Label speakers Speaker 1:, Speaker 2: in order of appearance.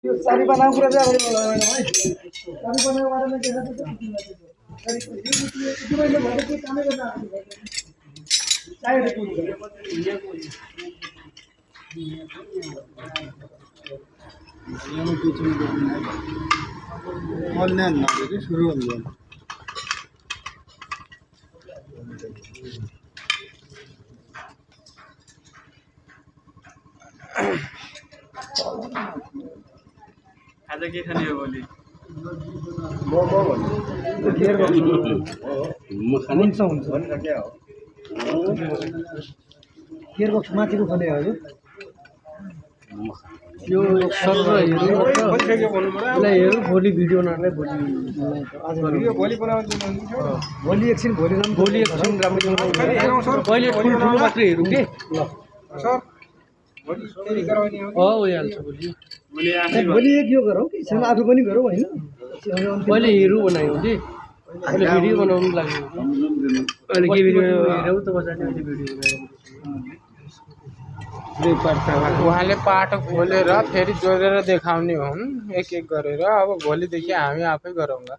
Speaker 1: यो साडी बनाएको कुरा चाहिँ अगाडि बोलाउनु है। साडी बनाएको बारेमा के छ त? मैले भने के कामै गर्न आएको चाहिएको सुरु हुन्छ।
Speaker 2: आज के खाने हो भोलि?
Speaker 1: केरको माथिको खोले हजुर
Speaker 3: यो सर हेरौँ भोलि भिडियो नआउने
Speaker 1: भोलि एकछिन भोलि
Speaker 3: एकछिन राम्रो पहिले ठुलो मात्रै हेरौँ कि भइहाल्छ
Speaker 1: भोलि एक यो गरौँ कि आफू पनि गरौँ होइन
Speaker 3: पहिले हेरौँ बनायो कि अहिले भिडियो बनाउनु लाग्यो अहिले के भिडियो हेरौँ त बजाने अहिले भिडियो
Speaker 4: उहाँले पाटो खोलेर फेरि जोडेर देखाउने हुन् एक एक गरेर। अब भोलिदेखि हामी आफै गरौँला।